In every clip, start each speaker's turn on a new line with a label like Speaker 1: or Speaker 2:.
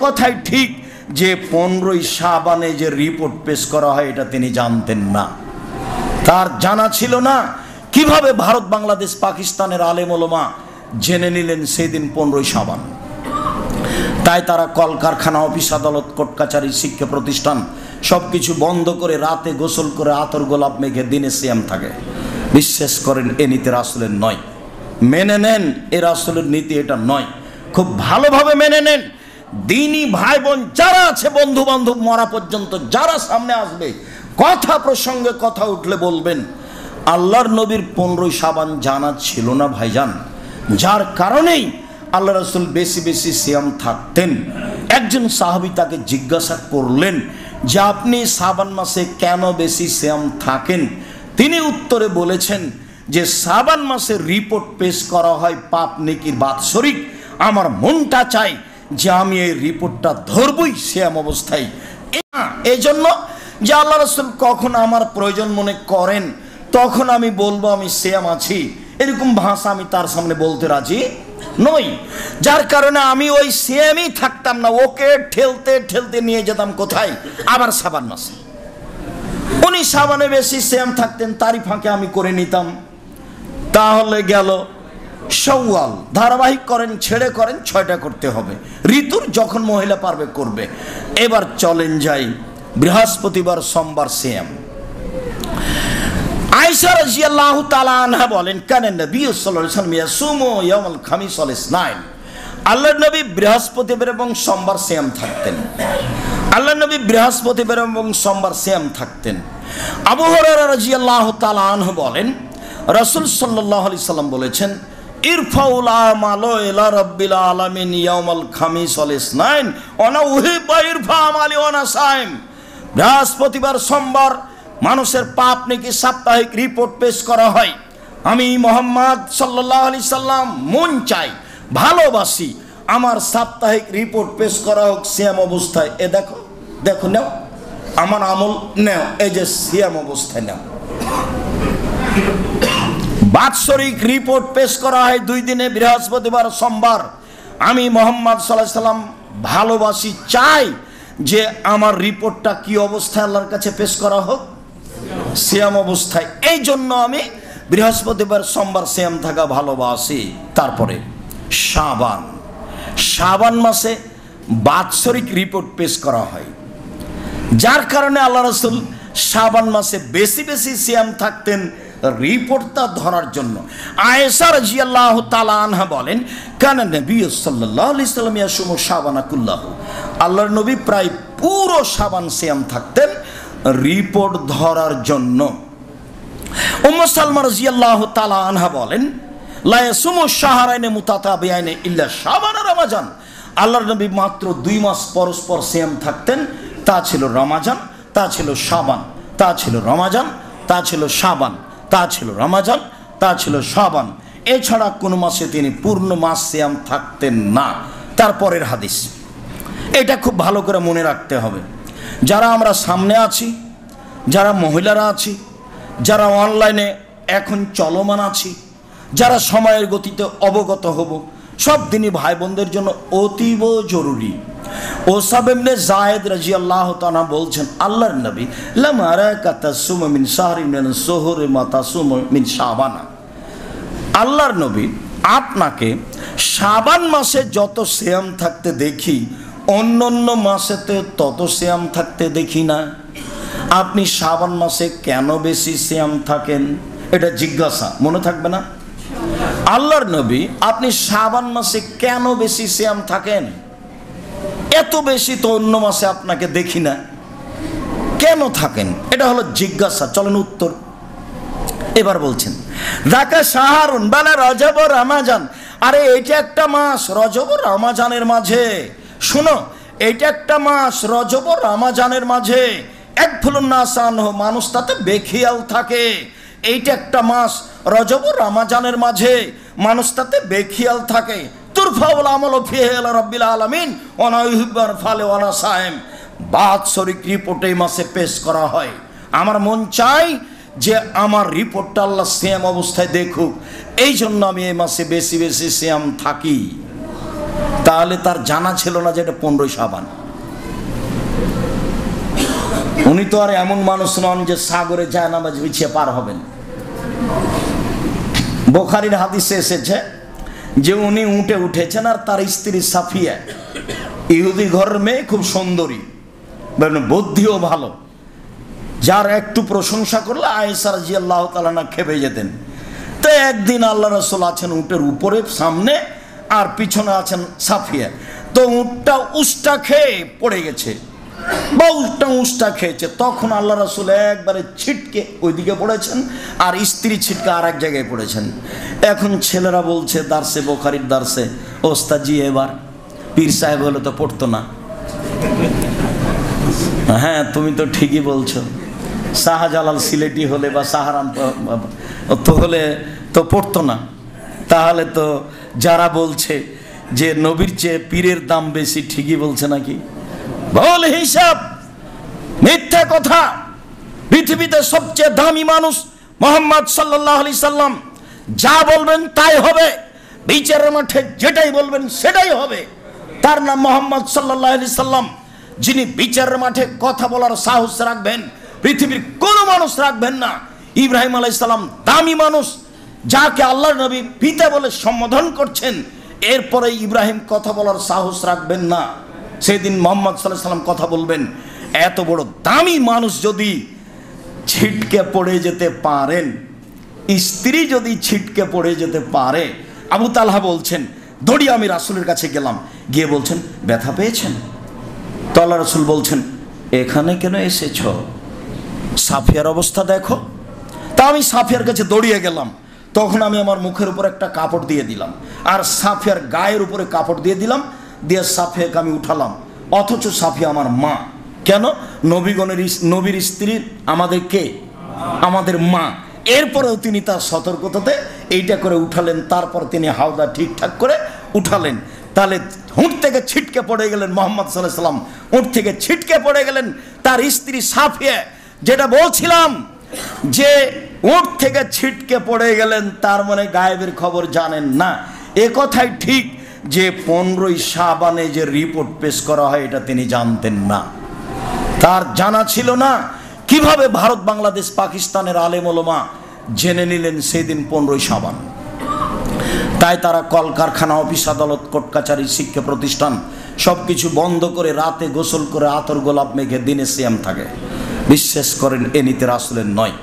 Speaker 1: কথাই ঠিক যে 15ই শাবানে যে রিপোর্ট পেশ করা হয় এটা তিনি জানতেন না, তার জানা ছিল না। কিভাবে ভারত, বাংলাদেশ, পাকিস্তানের আলেম ওলামা জেনে নিলেন সেদিন 15ই শাবান? তাই তারা কলকারখানা, অফিস, আদালত, কোর্ট কাছারি, শিক্ষা প্রতিষ্ঠান সবকিছু বন্ধ করে রাতে গোসল করে আতর গোলাপ মেঘে দিনে সিয়াম থাকে। বিশ্বাস করেন এ নীতি রাসূলের নয়, মেনে নেন এ রাসূলের নীতি এটা নয়, খুব ভালোভাবে মেনে নেন। দিনী ভাই বোন যারা আছে, বন্ধু বান্ধব মরা পর্যন্ত যারা সামনে আসবে, কথা প্রসঙ্গে কথা উঠলে বলবেন আল্লাহর নবীর 15ই শাবান জানা ছিল না ভাইজান, যার কারণেই আল্লাহ রাসূল বেশি বেশি সিয়াম থাকতেন। একজন সাহাবী তাকে জিজ্ঞাসা করলেন যে আপনি শাবান মাসে কেন বেশি সিয়াম থাকেন? তিনি উত্তরে বলেছেন যে শাবান মাসে রিপোর্ট পেশ করা হয় পাপ নেকির বাৎসরিক, আমার মনটা চাই যে আমি এই রিপোর্টটা ধরবই সিয়াম অবস্থায়। এই জন্য যে আল্লাহ রাসূল কখন আমার প্রয়োজন মনে করেন তখন আমি বলবো আমি সিয়াম আছি, এরকম ভাষা আমি তার সামনে বলতে রাজি নই। যার কারণে আমি ওই সিয়ামই থাকতাম না, ওকে ঠেলতে ঠেলতে নিয়ে যেতাম কোথায়? আবার শাবান মাসে। উনি শাবানে বেশি সিয়াম থাকতেন, তারই ফাঁকে আমি করে নিতাম। তাহলে গেল শাওয়াল, ধারাবাহিক করেন, ছেড়ে করেন, 6টা করতে হবে। ঋতুর যখন মহিলা পারবে করবে। এবার চলেন যাই বৃহস্পতিবার, সোমবার সিয়াম। আয়েশা রাদিয়াল্লাহু তাআলা আনহা বলেন কানা নবী সাল্লাল্লাহু আলাইহি ওয়াসাল্লাম ইয়াসুমু ইয়াউমাল খামিস ওয়াল ইসনাইন, আল্লাহর নবী বৃহস্পতিবার এবং সোমবার সিয়াম থাকতেন। আল্লাহর নবী বৃহস্পতিবার এবং সোমবার সিয়াম থাকতেন। আবু হুরায়রা রাদিয়াল্লাহু তাআলা আনহু বলেন রাসূল সাল্লাল্লাহু আলাইহি সাল্লাম বলেছেন ইরফাউল আমালু ইলা রাব্বিল আলামিন ইয়াউমাল খামিস ওয়াল ইসনাইন ওয়া না উহিব্বু ইরফা আমালি ওয়া না সাইম। বৃহস্পতিবার, সোমবার মানুষের পাপ নেকি সাপ্তাহিক রিপোর্ট পেশ করা হয়। আমি মুহাম্মদ সাল্লাল্লাহু আলাইহি সাল্লাম মন চাই, ভালোবাসি আমার সাপ্তাহিক রিপোর্ট পেশ করা হোক সিয়াম অবস্থায়। এ দেখো দেখো নাও আমার আমল নাও, এই যে সিয়াম অবস্থায় নাও। বাৎসরিক রিপোর্ট পেশ করা হয় 2 দিনে, বৃহস্পতিবার, সোমবার। আমি মুহাম্মদ সাল্লাল্লাহু আলাইহি সাল্লাম ভালোবাসি, চাই যে আমার রিপোর্টটা কি অবস্থায় আল্লাহর কাছে পেশ করা হোক, সিয়াম অবস্থায়। এই জন্য আমি বৃহস্পতিবার, সোমবার সিয়াম থাকা ভালোবাসি। তারপরে শাবান, শাবান মাসে বাৎসরিক রিপোর্ট পেশ করা হয়, যার কারণে আল্লাহ রাসূল শাবান মাসে বেশি বেশি সিয়াম থাকতেন রিপোর্টটা ধরার জন্য। আয়েশা রাদিয়াল্লাহু তাআলা আনহা বলেন কানা নবী সাল্লাল্লাহু আলাইহি সাল্লাম ইয়াসুমু শাবানা কুল্লাহু, আল্লাহর নবী প্রায় পুরো শাবান সিয়াম থাকতেন রিপোর্ট ধরার জন্য। উম্মু সালমা রাদিয়াল্লাহু তাআলা আনহা বলেন লা ইয়াসুমু শাহরাইনি মুতাতাবিআইনি ইল্লা শাবান আর রমাজান, আল্লাহর নবী মাত্র 2 মাস পরস্পর সিয়াম থাকতেন, তা ছিল রমাজান, তা ছিল শাবান, তা ছিল রমাজান, তা ছিল শাবান, তা ছিল রমাজান, তা ছিল শাবান। এছাড়া কোনো মাসে তিনি পূর্ণ মাস সিয়াম থাকতেন না। তারপরের হাদিস, এটা খুব ভালো করে মনে রাখতে হবে। যারা আমরা সামনে আছি, যারা মহিলারা আছি, যারা অনলাইনে এখন চলমান আছি, যারা সময়ের গতিতে অবগত হব, সব দিনই ভাই বোনদের জন্য অতীব জরুরি। ওসাব ইবনে যায়েদ রাদিয়াল্লাহু তাআলা বলছেন আল্লাহর নবী লাম আরাকা তাসুমু মিন শাহরিন মিন শুহুরি মা তাসুমু মিন শাবান, আল্লাহর নবী আপনাকে শাবান মাসে যত সিয়াম থাকতে দেখি অন্যান্য মাসেতে তত সিয়াম থাকতে দেখি না। আপনি শাবান মাসে কেন বেশি সিয়াম থাকেন? এটা জিজ্ঞাসা, মনে থাকবে না? আল্লাহর নবী আপনি শাবান মাসে কেন বেশি সিয়াম থাকেন? এত বেশি তো অন্য মাসে আপনাকে দেখি না, কেন থাকেন? এটা হলো জিজ্ঞাসা। চলেন উত্তর। এবার বলছেন যাকা শাহরুন বালা রজব ও রমাজান, আরে এটা একটা মাস রজব ও রমাজানের মাঝে। শোনো, এটা একটা মাস রজব ও রমাজানের মাঝে, এক ফুলুন নাসান মানুষ তাতে বেখিয়াল থাকে। এইটা একটা মাস রজব ও রমাজানের মাঝে, মানুষ তাতে বেখিয়াল থাকে। তুরফাউল আমল ফিহি ইলা রাব্বিল আলামিন ওয়া লা ইউহিব্বুল ফালে ওয়া লা সাইম, বাৎসরিক রিপোর্ট এই মাসে পেশ করা হয়। আমার মন চাই যে আমার রিপোর্টটা আল্লাহ সিয়াম অবস্থায় দেখুক, এই জন্য আমি এই মাসে বেশি বেশি সিয়াম থাকি। তাহলে তার জানা ছিল না যে এটা 15ই শাবান। উনি তো আর এমন মানুষ নন যে সাগরে জায়নামাজ বিছিয়ে পার হবেন। বুখারীর হাদিসে এসেছে যে উনি উঠে উঠেছেন আর তার স্ত্রী সাফিয়া, ইহুদি ঘরের মেয়ে, খুব সুন্দরী, বুদ্ধিও ভালো, যার একটু প্রশংসা করলে আয়েশা রাদিয়াল্লাহু তাআলা না খেপে যেতেন। তো একদিন আল্লাহ রাসূল আছেন উটের উপরে সামনে, আর পিছনে আছেন সাফিয়া। তো উটটা উষ্টা খেয়ে পড়ে গেছে বা উটটা উষ্টা খেয়েছে, তখন আল্লাহ রাসূল একবারে ছিটকে ওইদিকে পড়েছেন আর স্ত্রী ছিটকে আর এক জায়গায় পড়েছেন। এখন ছেলেরা বলছে দার্সে, বুখারীর দার্সে, ওস্তাদজি এবার পীর সাহেব হলে তো পড়তো না। হ্যাঁ, তুমি তো ঠিকই বলছো, শাহজালাল সিলেটি হলে বা সাহারান তো হলে তো পড়তো না। তাহলে তো যারা বলছে যে নবীর চেয়ে পীরের দাম বেশি, ঠিকই বলছে নাকি? ভুল হিসাব, মিথ্যা কথা। পৃথিবীতে সবচেয়ে দামি মানুষ মুহাম্মদ সাল্লাল্লাহু আলাইহি সাল্লাম, যা বলবেন তাই হবে, বিচারের মাঠে যেটাই বলবেন সেটাই হবে। তার নাম মুহাম্মদ সাল্লাল্লাহু আলাইহি সাল্লাম, যিনি বিচারের মাঠে কথা বলার সাহস রাখবেন পৃথিবীর কোনো মানুষ রাখবেন না। ইব্রাহিম আলাইহিস সালাম দামি মানুষ, যাকে আল্লাহর নবী পিতা বলে সম্বোধন করছেন, এরপরে ইব্রাহিম কথা বলার সাহস রাখবেন না। সেদিন মুহাম্মদ সাল্লাল্লাহু আলাইহি সাল্লাম কথা বলবেন। এত বড় দামি মানুষ যদি ছিটকে পড়ে যেতে পারেন, স্ত্রী যদি ছিটকে পড়ে যেতে পারে, আবু তালহা বলছেন দৌড়িয়ে আমি রাসূলের কাছে গেলাম, গিয়ে বলছেন ব্যথা পেয়েছেন? তো আল্লাহ রাসূল বলছেন এখানে কেন এসেছ? সাফিয়ার অবস্থা দেখো। তা আমি সাফিয়ার কাছে দৌড়িয়ে গেলাম, তখন আমি আমার মুখের উপর একটা কাপড় দিয়ে দিলাম আর সাফিয়ার গায়ের উপরে কাপড় দিয়ে দিলাম, দিয়ে সাফিয়াকে আমি উঠালাম। অথচ সাফিয়া আমার মা। কেন? নবীর স্ত্রী আমাদের কে? আমাদের মা। এরপরেও তিনি তার সতর্কতাতে এইটা করে উঠালেন, তারপর তিনি হাওদা ঠিকঠাক করে উঠালেন। তাহলে উট থেকে ছিটকে পড়ে গেলেন মুহাম্মদ সাল্লাল্লাহু আলাইহি সাল্লাম, উট থেকে ছিটকে পড়ে গেলেন তার স্ত্রী সাফিয়া। যেটা বলছিলাম যে উট থেকে ছিটকে পড়ে গেলেন, তার মানে গায়েবের খবর জানেন না। এ কথাই ঠিক যে 15ই শাবানে যে রিপোর্ট পেশ করা হয় এটা তিনি জানতেন না, তার জানা ছিল না। কিভাবে ভারত, বাংলাদেশ, পাকিস্তানের আলেম ওলামা জেনে নিলেন সেদিন 15ই শাবান? তাই তারা কলকারখানা, অফিস আদালত, কোর্ট কাছারি, শিক্ষা প্রতিষ্ঠান সবকিছু বন্ধ করে রাতে গোসল করে আতর গোলাপ মেঘে দিনে সিয়াম থাকে। বিশ্বাস করেন এ নীতি রাসূলের নয়,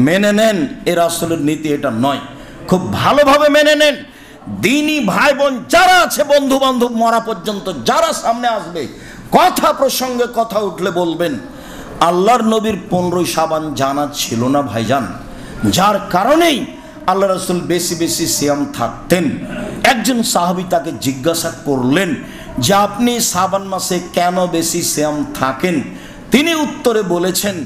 Speaker 1: মেনে নেন এ রাসূলের নীতি এটা নয়, খুব ভালোভাবে মেনে নেন। দিনী ভাই বোন যারা আছে, বন্ধু বান্ধব মরা পর্যন্ত যারা সামনে আসবে, কথা প্রসঙ্গে কথা উঠলে বলবেন আল্লাহর নবীর 15ই শাবান জানা ছিল না ভাইজান, যার কারণেই আল্লাহ রাসূল বেশি বেশি সিয়াম থাকতেন। একজন সাহাবী তাকে জিজ্ঞাসা করলেন যে আপনি শাবান মাসে কেন বেশি সিয়াম থাকেন? তিনি উত্তরে বলেছেন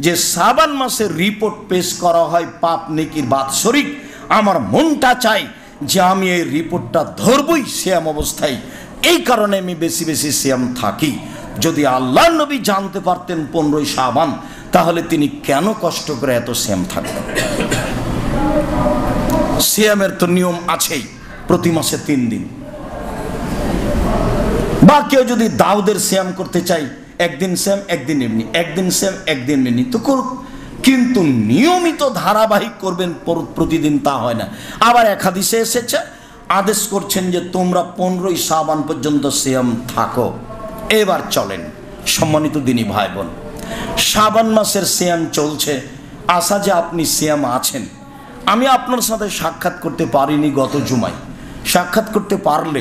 Speaker 1: যে শাবান মাসের রিপোর্ট পেশ করা হয় পাপ নেকির বাৎসরিক, আমার মনটা চায় যে আমি এই রিপোর্টটা ধরবই সিয়াম অবস্থায়, এই কারণে আমি বেশি বেশি সিয়াম থাকি। যদি আল্লাহর নবী জানতে পারতেন 15ই শাবান, তাহলে তিনি কেন কষ্ট করে এত সিয়াম থাকতেন? সিয়ামের তো নিয়ম আছেই, প্রতি মাসে 3 দিন। বা কেউ যদি দাউদের সিয়াম করতে চাই, একদিন সিয়াম একদিন এমনি, একদিন সিয়াম একদিন এমনি তো করুক, কিন্তু নিয়মিত ধারাবাহিক করবেন প্রতিদিন তা হয় না। আবার এক হাদিসে এসেছে আদেশ করছেন যে তোমরা 15ই শাবান পর্যন্ত সিয়াম থাকো। এবার চলেন সম্মানিত দিনী ভাই বোন, শাবান মাসের সিয়াম চলছে, আশা যে আপনি সিয়াম আছেন। আমি আপনার সাথে সাক্ষাৎ করতে পারিনি গত জুমায়, সাক্ষাৎ করতে পারলে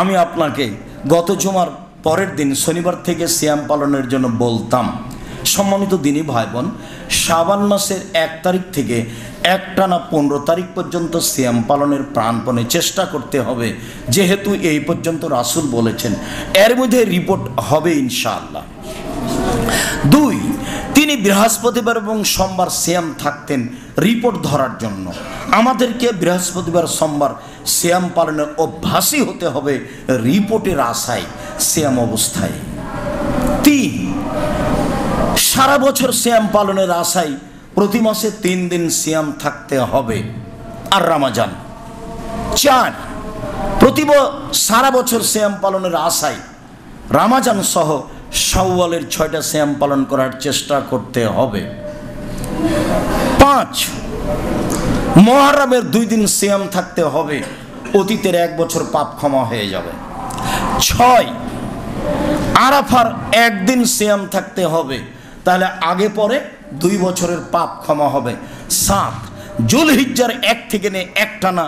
Speaker 1: আমি আপনাকে গত জুমার পরের দিন শনিবার থেকে সিয়াম পালনের জন্য বলতাম। সম্মানিত দিনী ভাই বোন, শাবান মাসের 1 তারিখ থেকে একটানা 15 তারিখ পর্যন্ত সিয়াম পালনের প্রাণপণে চেষ্টা করতে হবে, যেহেতু এই পর্যন্ত রাসূল বলেছেন। এর মধ্যে রিপোর্ট হবে ইনশাআল্লাহ। 2, তিনি বৃহস্পতিবার এবং সোমবার সিয়াম থাকতেন রিপোর্ট ধরার জন্য। আমাদেরকে বৃহস্পতিবার সোমবার সিয়াম পালনের অভ্যাসী হতে হবে রিপোর্টের আশায়, সিয়াম অবস্থায়। 3, সারা বছর সিয়াম পালনের আশায় প্রতি মাসে 3 দিন সিয়াম থাকতে হবে আর রমজান। 4, প্রতি সারা বছর সিয়াম পালনের আশায় রমজান সহ শাওয়ালের 6টা সিয়াম পালন করার চেষ্টা করতে হবে। 5, মুহররমের 2 দিন সিয়াম থাকতে হবে, অতীতের 1 বছর পাপ ক্ষমা হয়ে যাবে। 6, আরাফার 1 দিন সিয়াম থাকতে হবে, তাহলে আগে পরে 2 বছরের পাপ ক্ষমা হবে। 7, জুলহিজ্জার 1 থেকে নিয়ে একটানা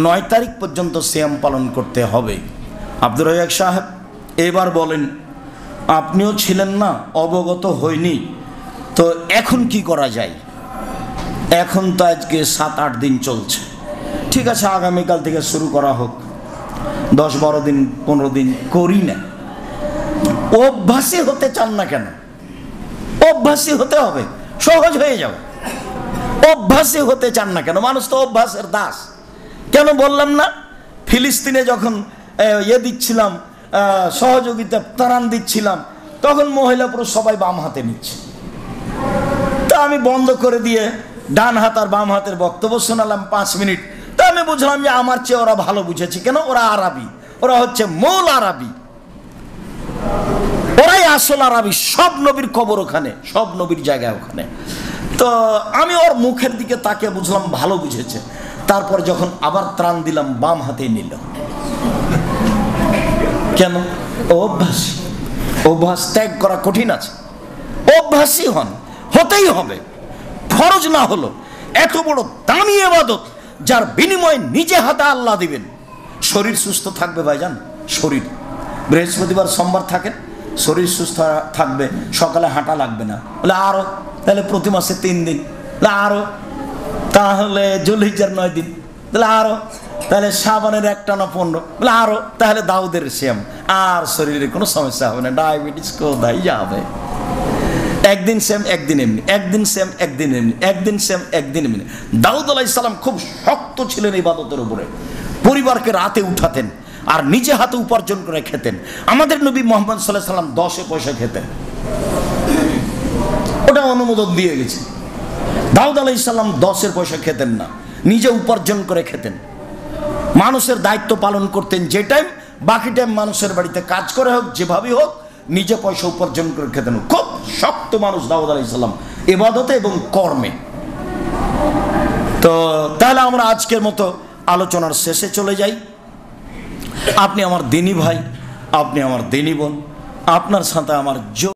Speaker 1: 9 তারিখ পর্যন্ত সিয়াম পালন করতে হবে। আব্দুর রাজ্জাক সাহেব, এবার বলেন, আপনিও ছিলেন না, অবগত হয়নি, তো এখন কি করা যায়? এখন তো আজকে 7-8 দিন চলছে, ঠিক আছে, আগামীকাল থেকে শুরু করা হোক, 10-12 দিন 15 দিন করি না। অভ্যাসী হতে চান না কেন? অভ্যাসী হতে হবে, সহজ হয়ে যাবে। অভ্যাসী হতে চান না কেন? মানুষ তো অভ্যাসের দাস। কেন বললাম না, ফিলিস্তিনে যখন দিচ্ছিলাম সহযোগিতা, ত্রাণ দিচ্ছিলাম, তখন মহিলা পুরো সবাই বাম হাতে নিচ্ছে, তা আমি বন্ধ করে দিয়ে ডান হাত আর বাম হাতের বক্তব্য শোনালাম 5 মিনিট। তা আমি বুঝলাম যে আমার চেয়ে ওরা ভালো বুঝেছে। কেন? ওরা আরবি, ওরা হচ্ছে মূল আরবি, ওরাই আসল আরবি। সব নবীর কবর ওখানে, সব নবীর জায়গা ওখানে। তো আমি ওর মুখের দিকে তাকিয়ে বুঝলাম ভালো বুঝেছে। তারপর যখন আবার ত্রাণ দিলাম, বাম হাতেই নিল। কেন? অভ্যাস। অভ্যাস ত্যাগ করা কঠিন আছে, অভ্যাসী হন, হতেই হবে। ফরজ না হলো এত বড় দামি ইবাদত, যার বিনিময়ে নিজে হাতে আল্লাহ দিবেন। শরীর সুস্থ থাকবে ভাইজান, শরীর বৃহস্পতিবার সোমবার থাকেন, শরীর সুস্থ থাকবে, সকালে হাঁটা লাগবে না, বলে আরো, তাহলে প্রতি মাসে 3 দিন, আরো, তাহলে জুলহিজ্জার 9 দিন, তাহলে আরো, তাহলে শাবানের 1 টানা 15, বলে আরো, তাহলে দাউদের সিয়াম, আর শরীরে কোনো সমস্যা হবে না, ডায়াবেটিস কোথায় যাবে? একদিন সেম একদিন এমনি, একদিন সেম একদিন এমনি, একদিন সেম একদিন এমনি। দাউদ আলাইহিস সালাম খুব শক্ত ছিলেন ইবাদতের উপরে, পরিবারকে রাতে উঠাতেন আর নিজে হাতে উপার্জন করে খেতেন। আমাদের নবী মুহাম্মদ সাল্লাল্লাহু আলাইহি সাল্লাম 10 পয়সা খেতেন, ওটা অনুমোদন দিয়ে গেছে। দাউদ আলাইহিস সালাম 10 পয়সা খেতেন না, নিজে উপার্জন করে খেতেন। মানুষের দায়িত্ব পালন করতেন, যে টাইম, বাকি টাইম মানুষের বাড়িতে কাজ করে হোক, যেভাবেই হোক, নিজে পয়সা উপার্জন করে খেতেন। খুব শক্ত মানুষ দাউদ আলাইহিস সালাম ইবাদতে এবং কর্মে। তো তাহলে আমরা আজকের মতো আলোচনার শেষে চলে যাই। আপনি আমার দিনী ভাই, আপনি আমার দিনী বোন, আপনার সাথে আমার